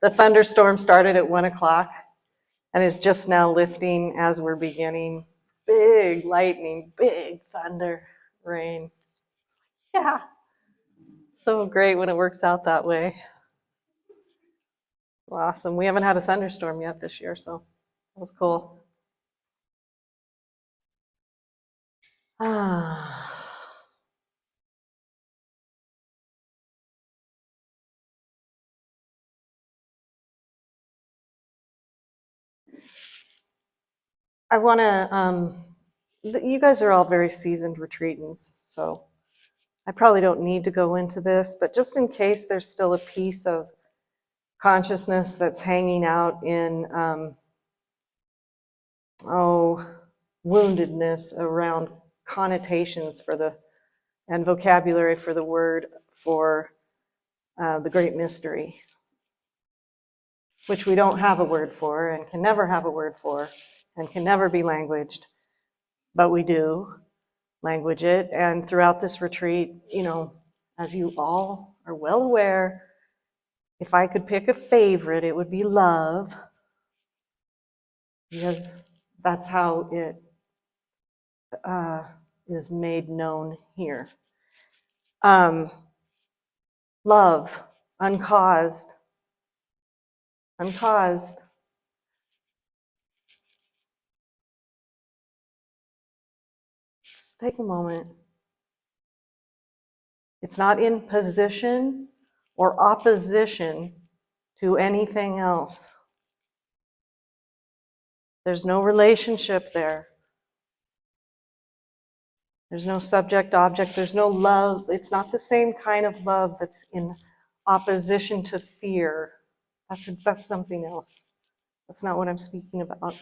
The thunderstorm started at 1 o'clock and is just now lifting as we're beginning. Big lightning, big thunder, rain. Yeah, so great when it works out that way. Awesome. We haven't had a thunderstorm yet this year, so that was cool. Ah. I want to, you guys are all very seasoned retreatants, so I probably don't need to go into this, but just in case there's still a piece of consciousness that's hanging out in, woundedness around connotations for the, and vocabulary for the word for the great mystery, which we don't have a word for and can never have a word for and can never be languaged, but we do language it. And throughout this retreat, you know, as you all are well aware, if I could pick a favorite, it would be love, because that's how it is made known here. Love, uncaused. Uncaused. Just take a moment. It's not in position or opposition to anything else. There's no relationship there. There's no subject, object, there's no love. It's not the same kind of love that's in opposition to fear. That's something else. That's not what I'm speaking about.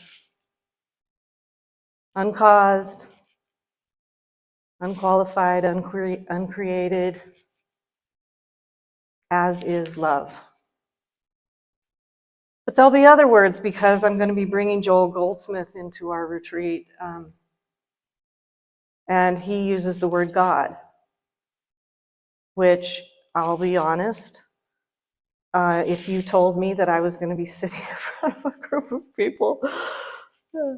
Uncaused, unqualified, uncreated, as is love. But there'll be other words, because I'm going to be bringing Joel Goldsmith into our retreat. And he uses the word God, which, I'll be honest, if you told me that I was going to be sitting in front of a group of people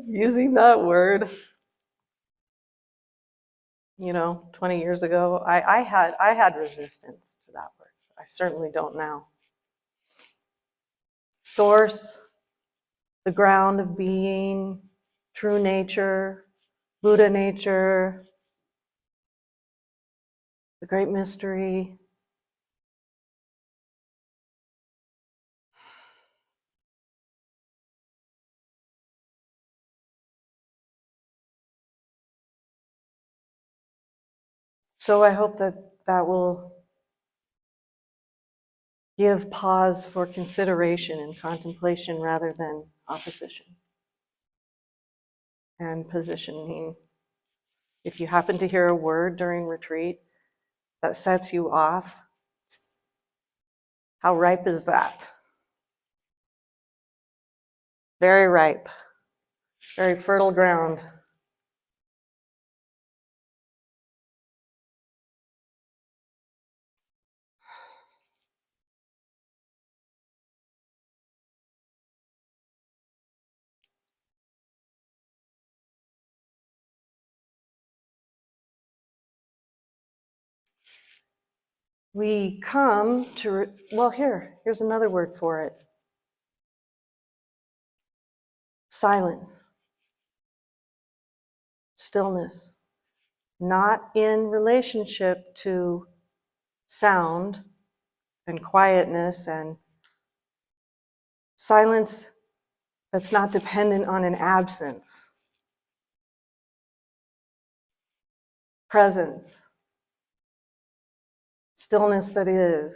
using that word, you know, 20 years ago, I had resistance to that word. I certainly don't now. Source, the ground of being, true nature, Buddha nature, the great mystery. So I hope that that will give pause for consideration and contemplation rather than opposition and positioning. If you happen to hear a word during retreat that sets you off, how ripe is that? Very ripe, very fertile ground. We come to, well, here's another word for it. Silence, stillness, not in relationship to sound and quietness, and silence that's not dependent on an absence. Presence, stillness that is.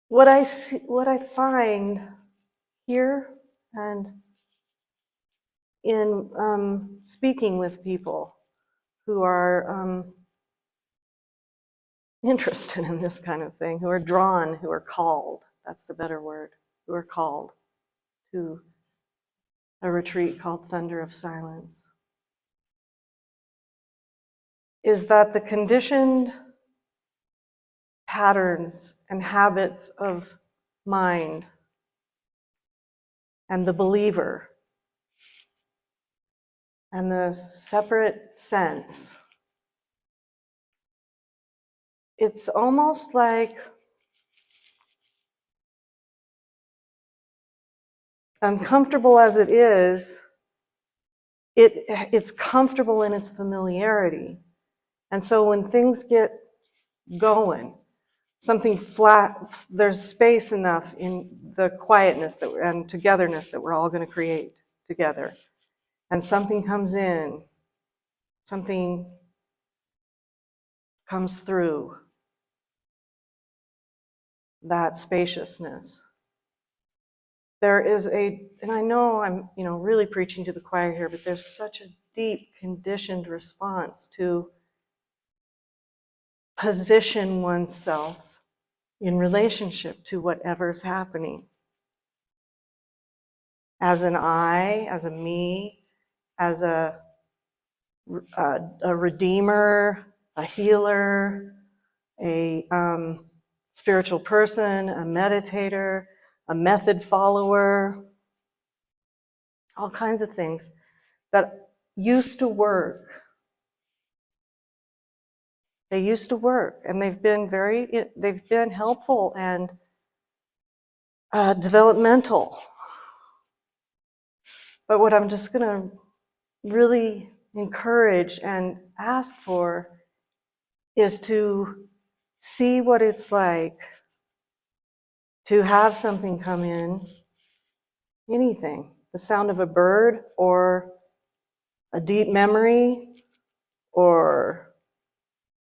What I find here and in speaking with people who are interested in this kind of thing, who are drawn, who are called, that's the better word, who are called to a retreat called Thunder of Silence, is that the conditioned patterns and habits of mind and the believer and the separate sense, it's almost like uncomfortable as it is, it's comfortable in its familiarity. And so when things get going, something flat, there's space enough in the quietness and togetherness that we're all going to create together. And something comes in, something comes through that spaciousness. There is and I know I'm, really preaching to the choir here, but there's such a deep conditioned response to position oneself in relationship to whatever's happening. As an I, as a me, as a redeemer, a healer, a spiritual person, a meditator, a method follower, all kinds of things that used to work. They used to work, and they've been helpful and developmental. But what I'm just going to really encourage and ask for is to see what it's like to have something come in, anything, the sound of a bird or a deep memory or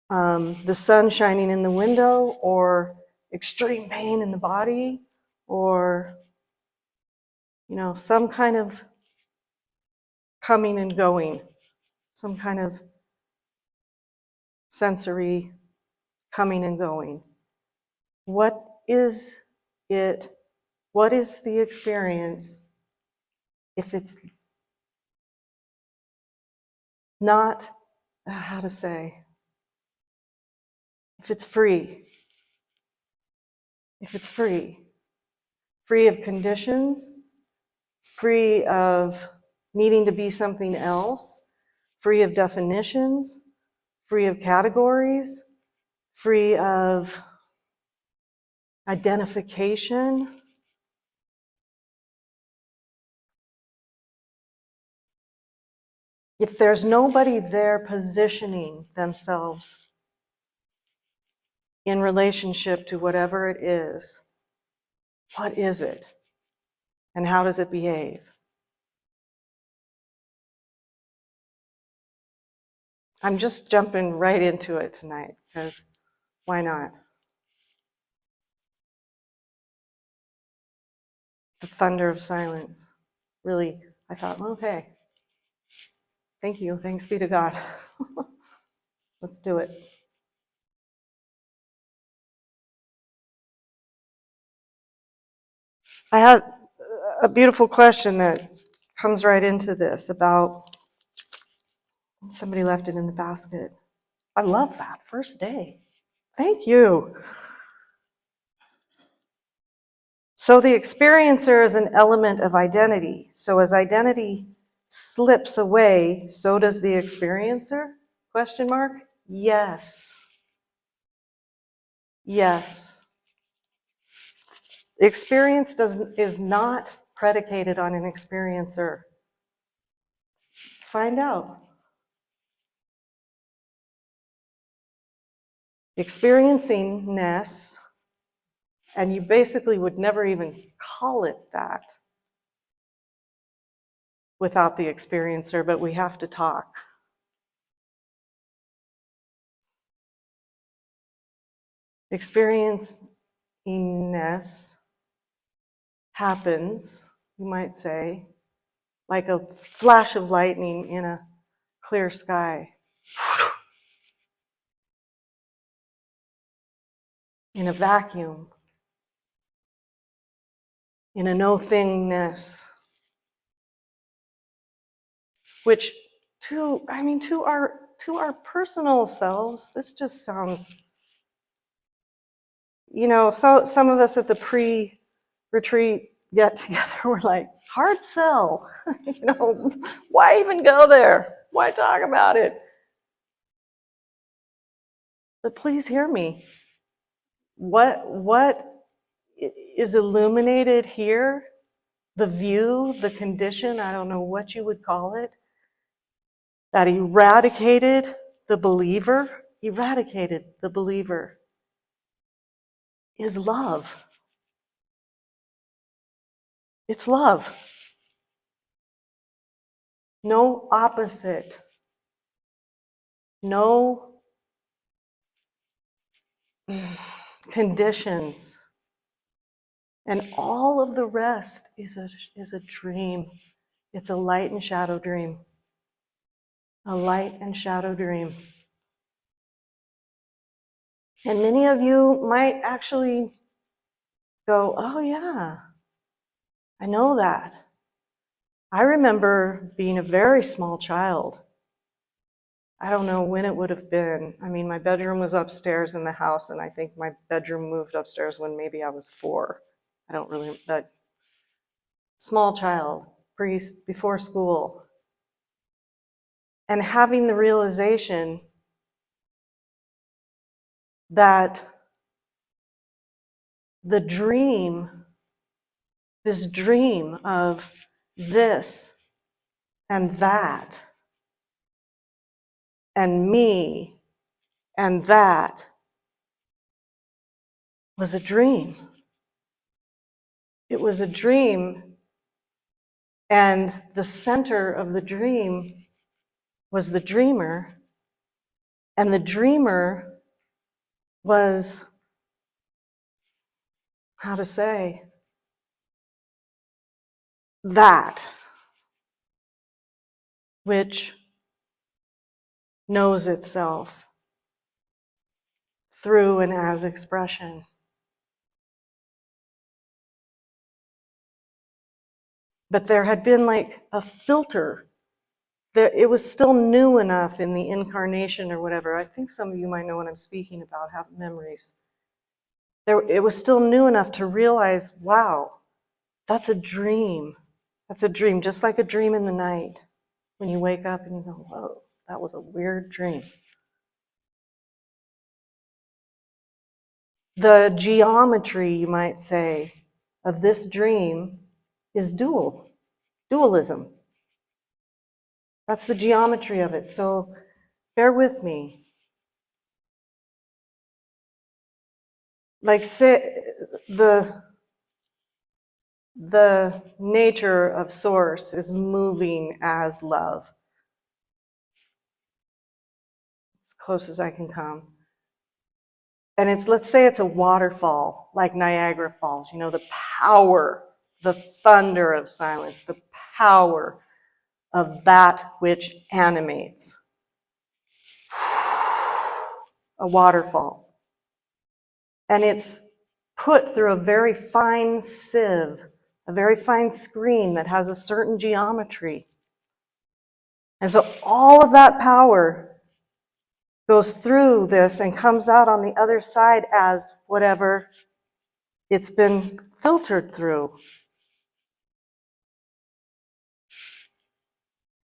the sun shining in the window or extreme pain in the body or, some kind of coming and going, some kind of sensory coming and going. What is it? What is the experience if it's not, if it's free? If it's free of conditions, free of needing to be something else, free of definitions, free of categories, free of identification. If there's nobody there positioning themselves in relationship to whatever it is, what is it? And how does it behave? I'm just jumping right into it tonight, because why not? The thunder of silence. Really, I thought, okay, thank you, thanks be to God. Let's do it. I had a beautiful question that comes right into this about somebody left it in the basket. I love that, first day. Thank you. So the experiencer is an element of identity. So as identity slips away, so does the experiencer? Question mark? Yes. Yes. Experience is not predicated on an experiencer. Find out. Experiencingness, and you basically would never even call it that without the experiencer, but we have to talk. Experiencingness happens, you might say, like a flash of lightning in a clear sky. In a vacuum. In a no-thingness. which to our personal selves, this just sounds, so some of us at the pre-retreat get together, we're like, hard sell. Why even go there? Why talk about it? But please hear me. What is illuminated here, the view, the condition, I don't know what you would call it, that eradicated the believer, is love. It's love. No opposite. No conditions. And all of the rest is a dream. It's a light and shadow dream. A light and shadow dream. And many of you might actually go, oh yeah, I know that. I remember being a very small child. I don't know when it would have been. I mean, my bedroom was upstairs in the house, and I think my bedroom moved upstairs when maybe I was 4. I don't really, that small child, before school. And having the realization that the dream, this dream of this and that, and me and that, was a dream. It was a dream, and the center of the dream was the dreamer, and the dreamer was, how to say, that which knows itself through and as expression. But there had been like a filter. It was still new enough in the incarnation or whatever. I think some of you might know what I'm speaking about, have memories. It was still new enough to realize, wow, that's a dream. That's a dream, just like a dream in the night. When you wake up and you go, whoa, that was a weird dream. The geometry, you might say, of this dream is dualism. That's the geometry of it. So bear with me. Like, say, the nature of Source is moving as love. As close as I can come. And let's say it's a waterfall, like Niagara Falls, the power, the thunder of silence, the power of that which animates. A waterfall. And it's put through a very fine sieve, a very fine screen that has a certain geometry. And so all of that power goes through this and comes out on the other side as whatever it's been filtered through.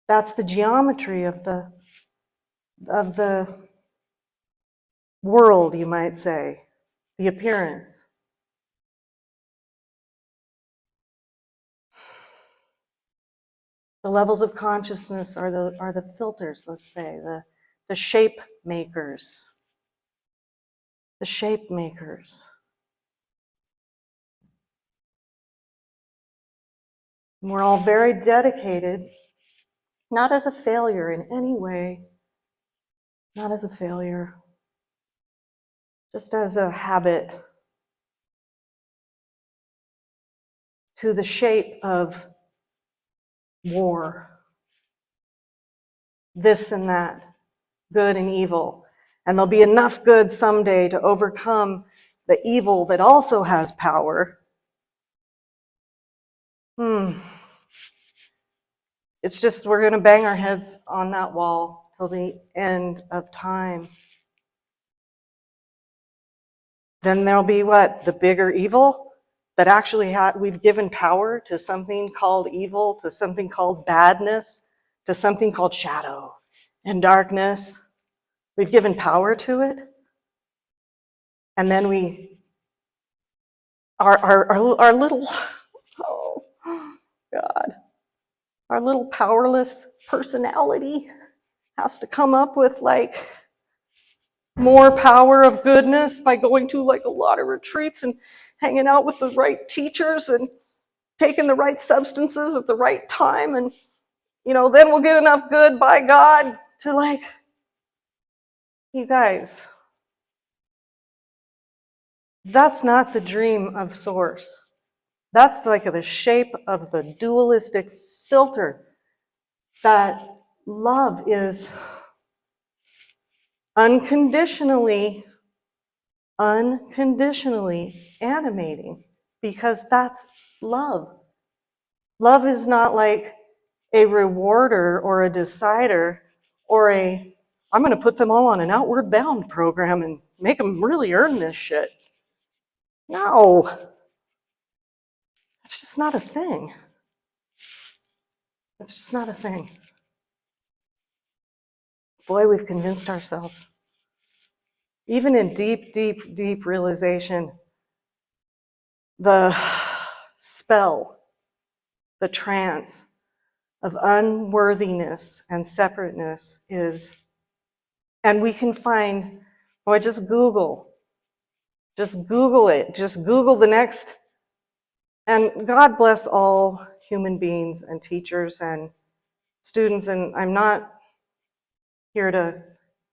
That's the geometry of the world, you might say, the appearance. The levels of consciousness are the filters, let's say, the shape makers. The shape makers. And we're all very dedicated, not as a failure in any way, not as a failure, just as a habit, to the shape of war, this and that, good and evil. And there'll be enough good someday to overcome the evil that also has power. It's just we're going to bang our heads on that wall till the end of time. Then there'll be what? The bigger evil that actually we've given power to something called evil, to something called badness, to something called shadow and darkness. We've given power to it. And then our little, oh God, our little powerless personality has to come up with like more power of goodness by going to like a lot of retreats and hanging out with the right teachers and taking the right substances at the right time. And, then we'll get enough good by God to like, you guys, that's not the dream of Source. That's like the shape of the dualistic filter that love is unconditionally animating, because that's love. Love is not like a rewarder or a decider or I'm going to put them all on an outward bound program and make them really earn this shit. No. It's just not a thing. It's just not a thing. Boy, we've convinced ourselves. Even in deep, deep, deep realization, the spell, the trance of unworthiness and separateness is, and we can find, boy, just Google it, just Google the next, and God bless all human beings and teachers and students, and I'm not here to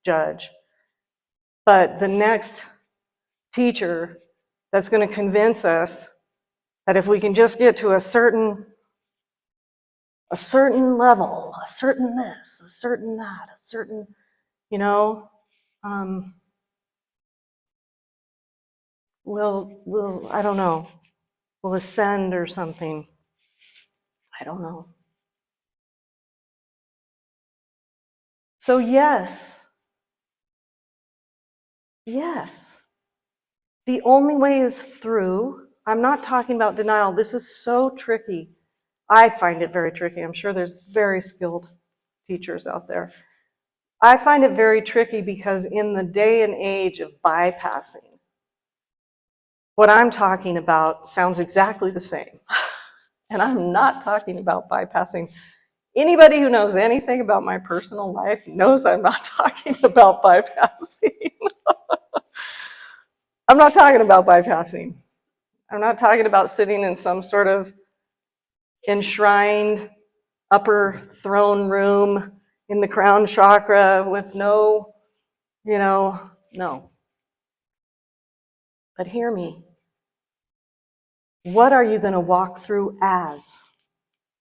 judge, but the next teacher that's going to convince us that if we can just get to a certain level, a certain this, a certain that, a certain, we'll I don't know, we'll ascend or something. I don't know. So yes, the only way is through. I'm not talking about denial. This is so tricky. I find it very tricky. I'm sure there's very skilled teachers out there. I find it very tricky because in the day and age of bypassing, what I'm talking about sounds exactly the same. And I'm not talking about bypassing. Anybody who knows anything about my personal life knows I'm not talking about bypassing. I'm not talking about bypassing. I'm not talking about sitting in some sort of enshrined upper throne room in the crown chakra with no. But hear me. What are you going to walk through as?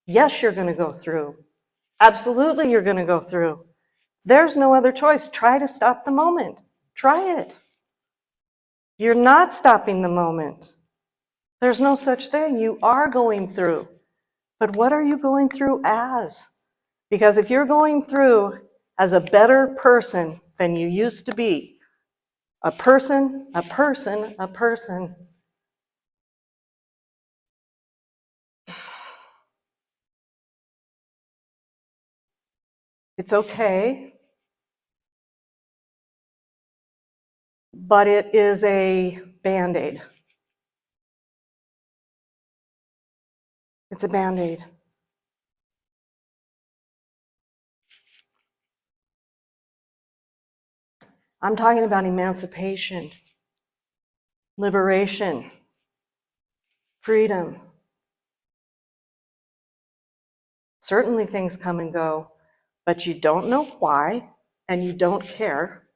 Yes, you're going to go through. Absolutely, you're going to go through. There's no other choice. Try to stop the moment. Try it. You're not stopping the moment. There's no such thing. You are going through. But what are you going through as? Because if you're going through as a better person than you used to be, a person, it's okay, but it is a Band-Aid. It's a Band-Aid. I'm talking about emancipation, liberation, freedom. Certainly things come and go, but you don't know why, and you don't care,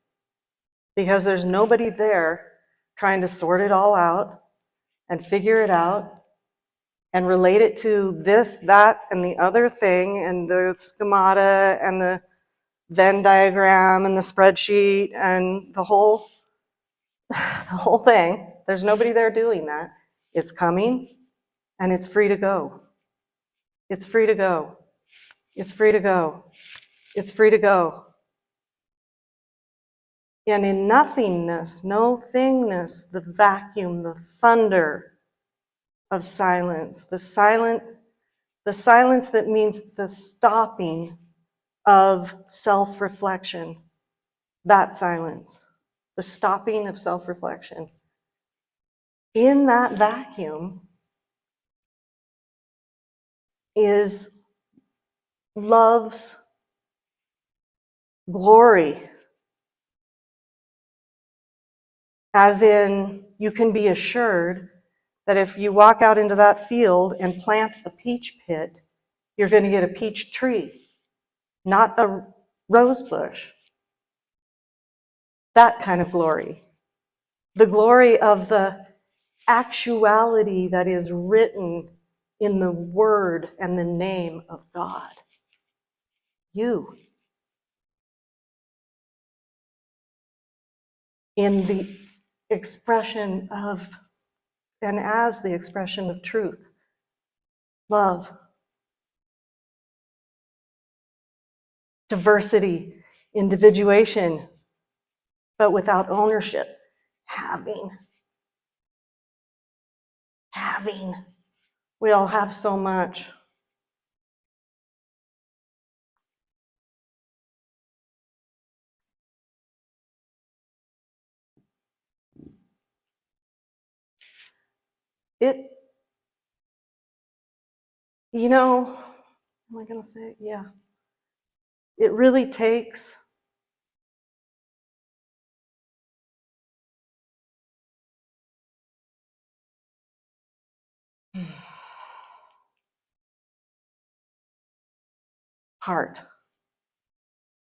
because there's nobody there trying to sort it all out and figure it out and relate it to this, that, and the other thing, and the schemata, and the Venn diagram, and the spreadsheet, and the whole thing. There's nobody there doing that. It's coming, and it's free to go. It's free to go. It's free to go. It's free to go. And in nothingness, no thingness, the vacuum, the thunder of silence, the silence that means the stopping of self-reflection, that silence, the stopping of self-reflection. In that vacuum is love's glory. As in, you can be assured that if you walk out into that field and plant a peach pit, you're going to get a peach tree, not a rose bush. That kind of glory. The glory of the actuality that is written in the word and the name of God. You. In the expression of, and as the expression of truth, love, diversity, individuation, but without ownership. Having. We all have so much. It, you know, am I going to say it? Yeah. It really takes heart.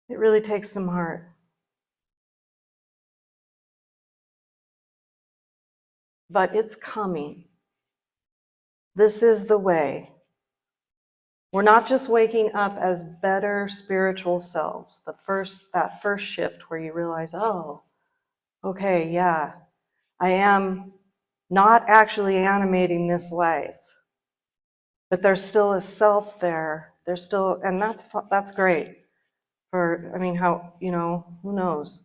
It really takes some heart. But it's coming. This is the way. We're not just waking up as better spiritual selves. That first shift where you realize, oh, okay, yeah, I am not actually animating this life, but there's still a self there. There's still, and that's great. Who knows?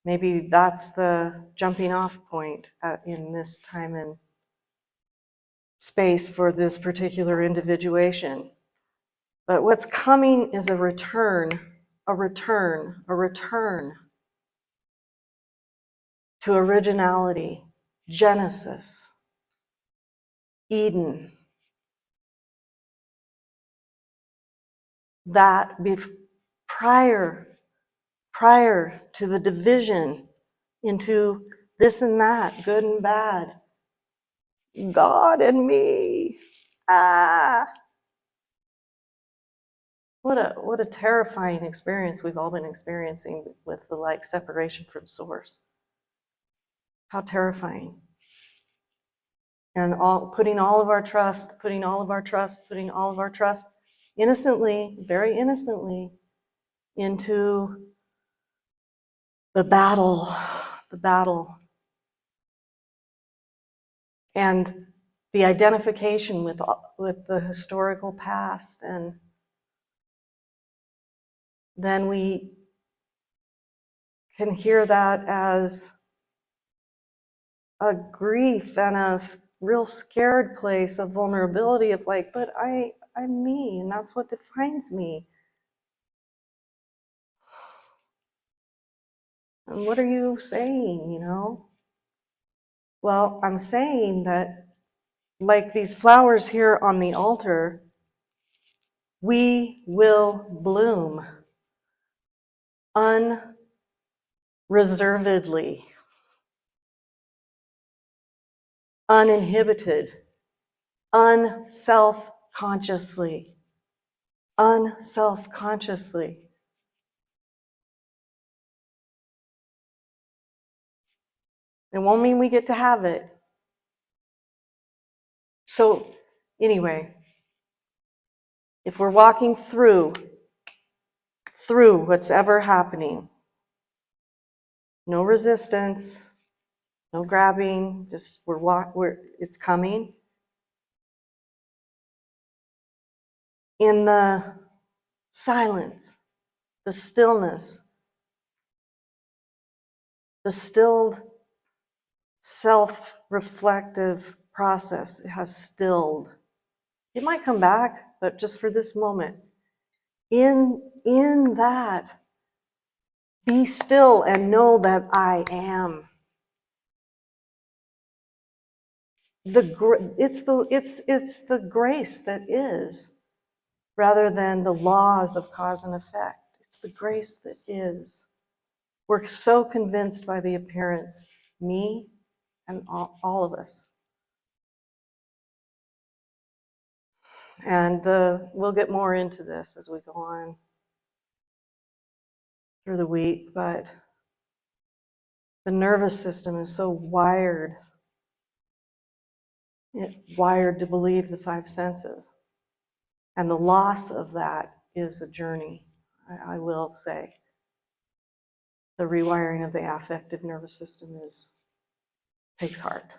Maybe that's the jumping off point in this time and space for this particular individuation. But what's coming is a return to originality, Genesis, Eden. That prior to the division into this and that, good and bad, God and me. What a terrifying experience we've all been experiencing with the separation from Source. How terrifying. And putting all of our trust innocently, very innocently, into the battle. And the identification with the historical past. And then we can hear that as a grief and a real scared place of vulnerability of but I'm me, and that's what defines me. And what are you saying, Well, I'm saying that, like these flowers here on the altar, we will bloom unreservedly, uninhibited, unself-consciously. It won't mean we get to have it. So, anyway, if we're walking through what's ever happening, no resistance, no grabbing, just it's coming. In the silence, the stillness, the stilled self-reflective process. It has stilled. It might come back, but just for this moment. In that, be still and know that I am. It's the grace that is, rather than the laws of cause and effect. It's the grace that is. We're so convinced by the appearance, me and all of us. And we'll get more into this as we go on through the week, but the nervous system is so wired. It's wired to believe the five senses. And the loss of that is a journey, I will say. The rewiring of the affective nervous system takes heart.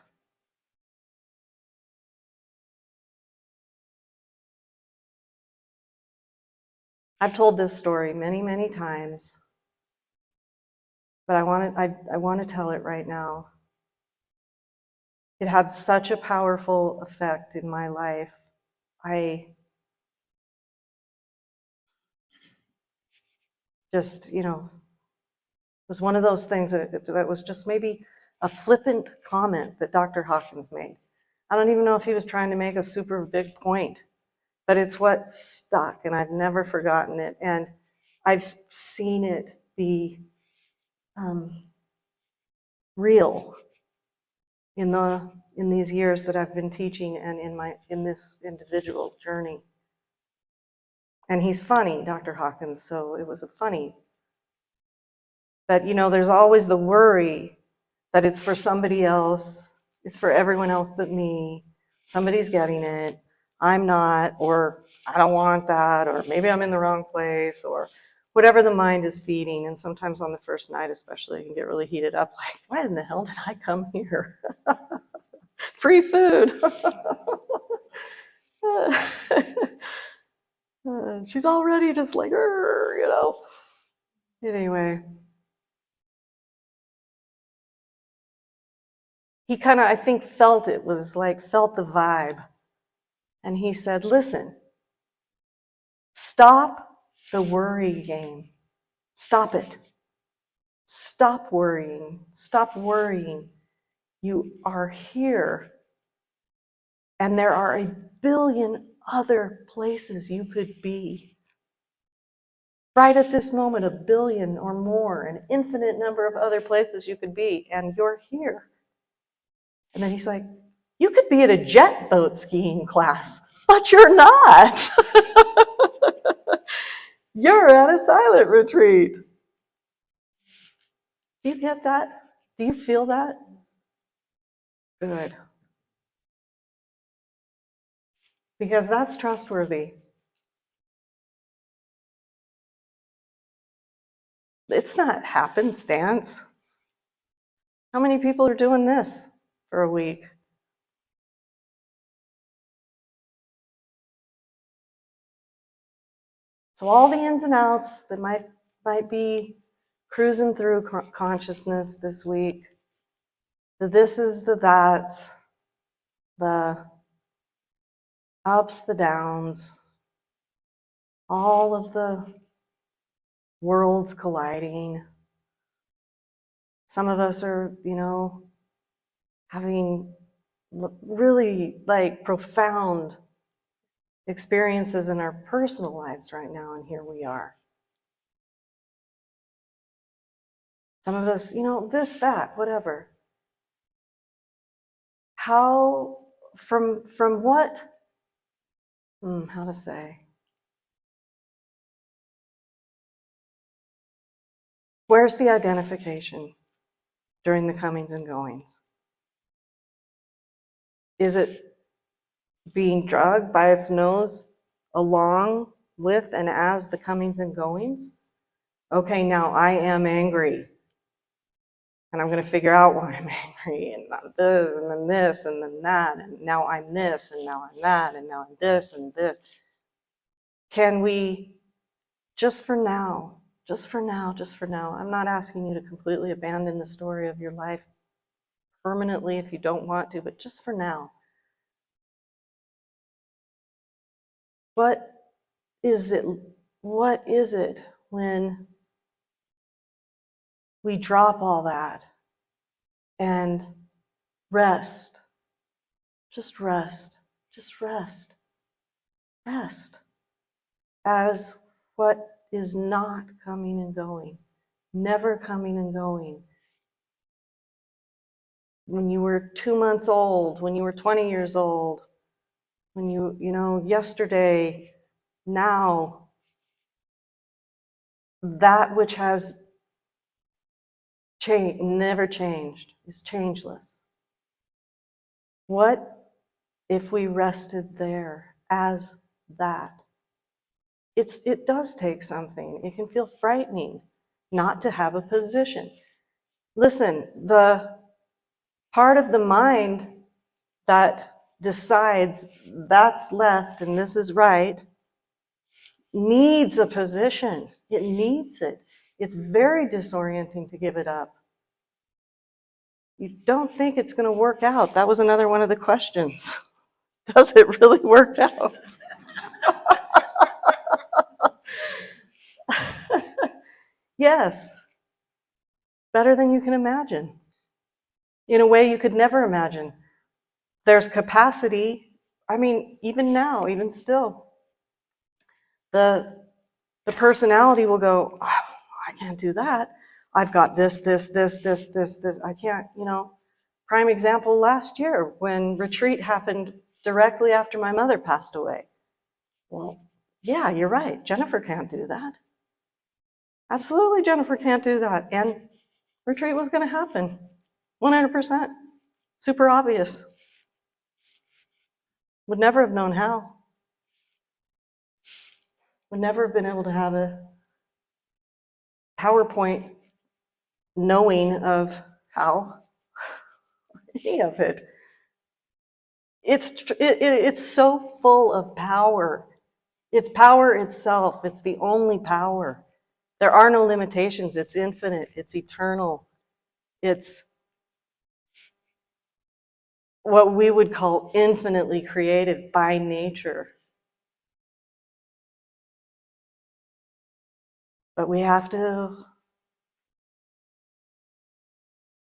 I've told this story many, many times, but I want to tell it right now. It had such a powerful effect in my life. I just, it was one of those things that was just maybe a flippant comment that Dr. Hawkins made. I don't even know if he was trying to make a super big point, but it's what stuck, and I've never forgotten it. And I've seen it be real in these years that I've been teaching and in this individual journey. And he's funny, Dr. Hawkins, so it was a funny. But there's always the worry that it's for somebody else, it's for everyone else but me. Somebody's getting it, I'm not, or I don't want that, or maybe I'm in the wrong place, or whatever the mind is feeding. And sometimes on the first night especially, you can get really heated up, like, why in the hell did I come here? Free food. She's already just like, Anyway. He kind of, I think, felt the vibe. And he said, listen, stop the worry game. Stop it. Stop worrying. Stop worrying. You are here. And there are a billion other places you could be. Right at this moment, a billion or more, an infinite number of other places you could be, and you're here. And then he's like, you could be at a jet boat skiing class, but you're not. You're at a silent retreat. Do you get that? Do you feel that? Good. Because that's trustworthy. It's not happenstance. How many people are doing this for a week? So all the ins and outs that might be cruising through consciousness this week, the thises, the that's, the ups, the downs, all of the worlds colliding. Some of us are, having really profound experiences in our personal lives right now, and here we are. Some of us, this, that, whatever. How, from what, how to say, where's the identification during the comings and goings? Is it being dragged by its nose along with and as the comings and goings? Okay, now I am angry. And I'm going to figure out why I'm angry, and this, and then this, and then that, and now I'm this, and now I'm that, and now I'm this, and this. Can we just for now, just for now, just for now. I'm not asking you to completely abandon the story of your life permanently if you don't want to, but just for now. What is it? What is it when we drop all that and rest? Just rest. Just rest. Rest. As what is not coming and going, never coming and going. When you were 2 months old, when you were 20 years old, when yesterday, now, that which has never changed is changeless. What if we rested there as that? It does take something. It can feel frightening not to have a position. Listen, the part of the mind that decides that's left and this is right needs a position. It needs it. It's very disorienting to give it up. You don't think it's going to work out. That was another one of the questions. Does it really work out? Yes. Better than you can imagine. In a way you could never imagine. There's capacity. I mean, even now, even still, the personality will go, oh, I can't do that. I've got this. I can't, Prime example last year when retreat happened directly after my mother passed away. Well, yeah, you're right. Jennifer can't do that. Absolutely, Jennifer can't do that. And retreat was going to happen. 100%. Super obvious. Would never have known how. Would never have been able to have a PowerPoint knowing of how. Any of it. It's so full of power. It's power itself. It's the only power. There are no limitations. It's infinite. It's eternal. It's what we would call infinitely creative by nature. But we have to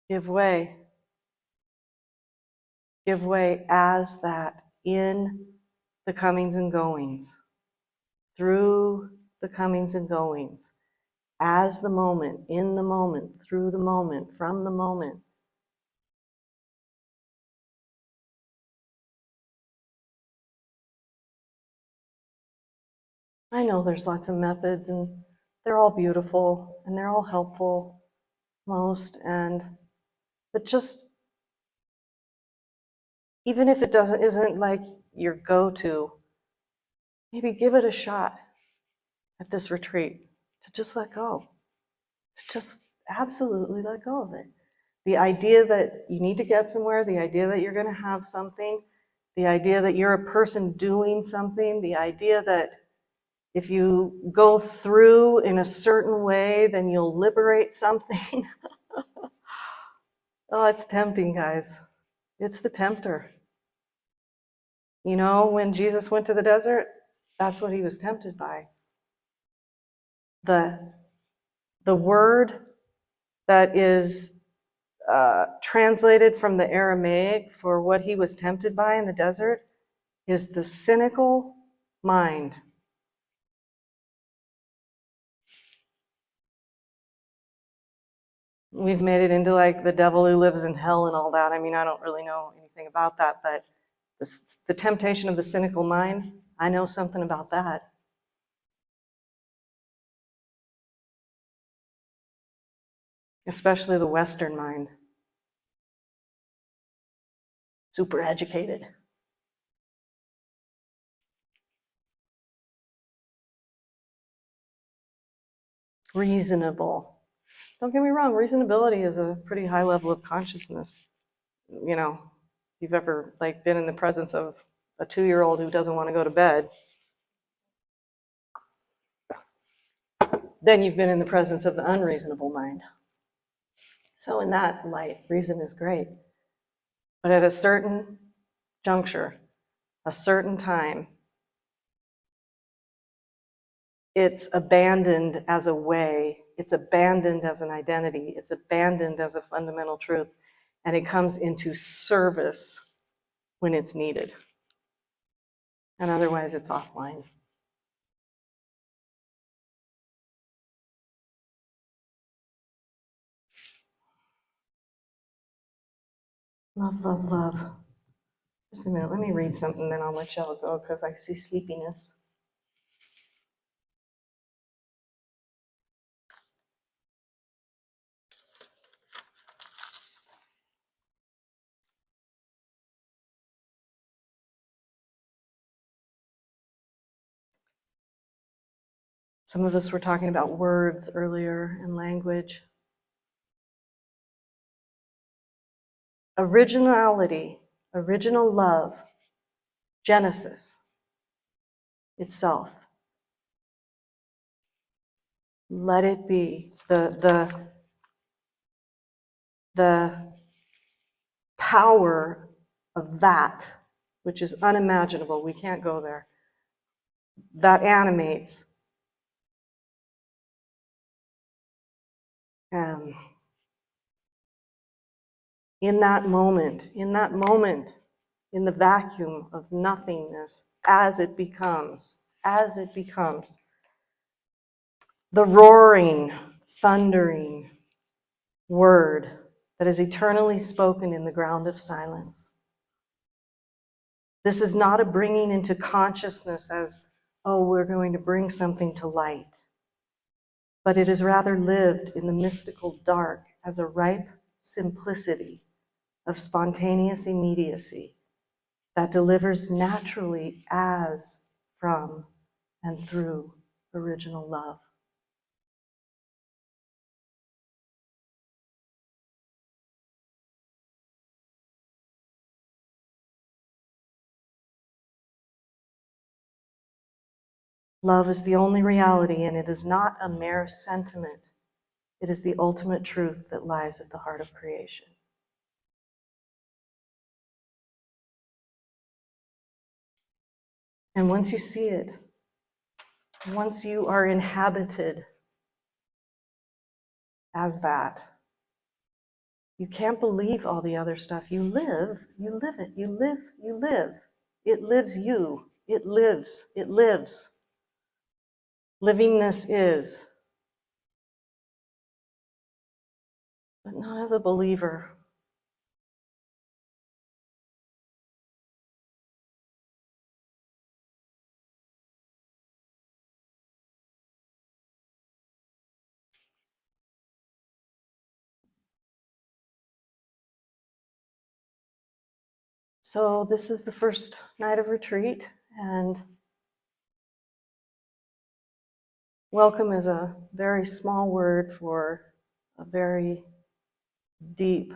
give way. Give way as that in the comings and goings. Through the comings and goings. As the moment, in the moment, through the moment, from the moment. I know there's lots of methods and they're all beautiful and they're all helpful, but just, even if it isn't like your go-to, maybe give it a shot at this retreat to just let go. To just absolutely let go of it. The idea that you need to get somewhere, the idea that you're going to have something, the idea that you're a person doing something, the idea that if you go through in a certain way, then you'll liberate something. Oh, it's tempting, guys. It's the tempter. When Jesus went to the desert, that's what he was tempted by. The word that is translated from the Aramaic for what he was tempted by in the desert is the cynical mind. We've made it into like the devil who lives in hell and all that. I mean, I don't really know anything about that, but the temptation of the cynical mind, I know something about that. Especially the Western mind. Super educated. Reasonable. Don't get me wrong, reasonability is a pretty high level of consciousness. If you've ever been in the presence of a 2-year-old who doesn't want to go to bed, then you've been in the presence of the unreasonable mind. So in that light, reason is great. But at a certain juncture, a certain time, it's abandoned as a way, it's abandoned as an identity, it's abandoned as a fundamental truth, and it comes into service when it's needed. And otherwise it's offline. Love, love, love. Just a minute, let me read something, then I'll let y'all go because I see sleepiness. Some of us were talking about words earlier and language. Originality, original love, Genesis itself. Let it be the power of that, which is unimaginable. We can't go there. That animates. In that moment, in the vacuum of nothingness, as it becomes, the roaring, thundering word that is eternally spoken in the ground of silence. This is not a bringing into consciousness as, oh, we're going to bring something to light, but it is rather lived in the mystical dark as a ripe simplicity of spontaneous immediacy that delivers naturally as from and through original love. Love is the only reality, and it is not a mere sentiment. It is the ultimate truth that lies at the heart of creation. And once you see it, once you are inhabited as that, you can't believe all the other stuff. You live it, you live. It lives you, it lives. Livingness is, but not as a believer. So this is the first night of retreat, and welcome is a very small word for a very deep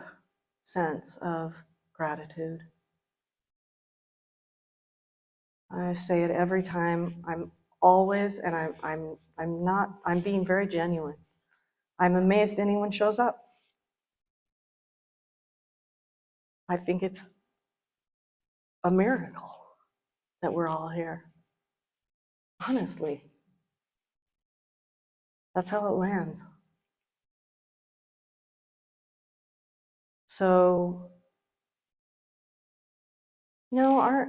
sense of gratitude. I say it every time. I'm always, and I'm being very genuine. I'm amazed anyone shows up. I think it's a miracle that we're all here. Honestly, that's how it lands. So, our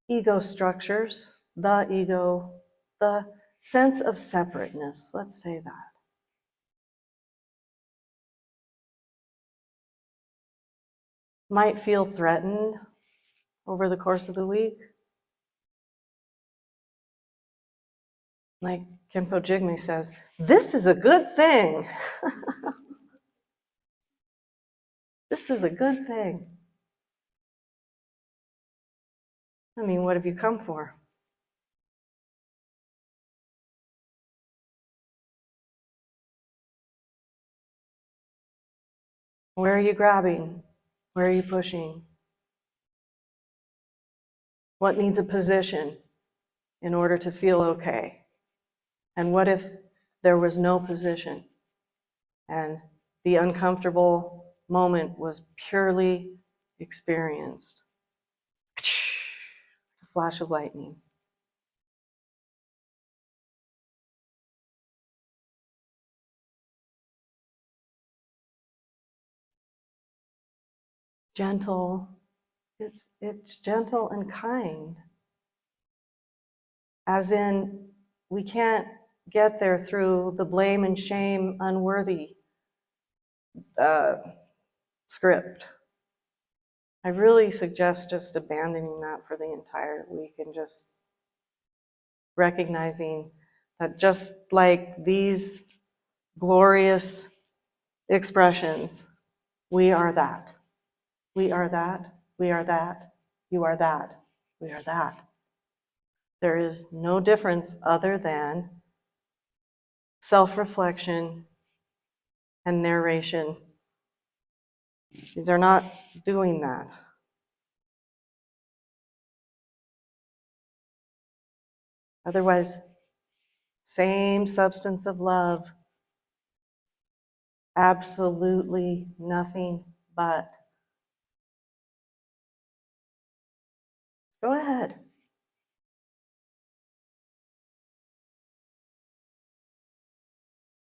ego structures, the ego, the sense of separateness, let's say that. Might feel threatened over the course of the week. Like Khenpo Jigme says, this is a good thing. This is a good thing. I mean, what have you come for? Where are you grabbing? Where are you pushing? What needs a position in order to feel okay? And what if there was no position. And the uncomfortable moment was purely experienced. A flash of lightning. Gentle, it's gentle and kind. As in, we can't get there through the blame and shame unworthy script. I really suggest just abandoning that for the entire week and just recognizing that just like these glorious expressions, we are that. We are that. We are that. You are that. We are that. There is no difference other than self-reflection and narration. These are not doing that. Otherwise, same substance of love, absolutely nothing but. Go ahead.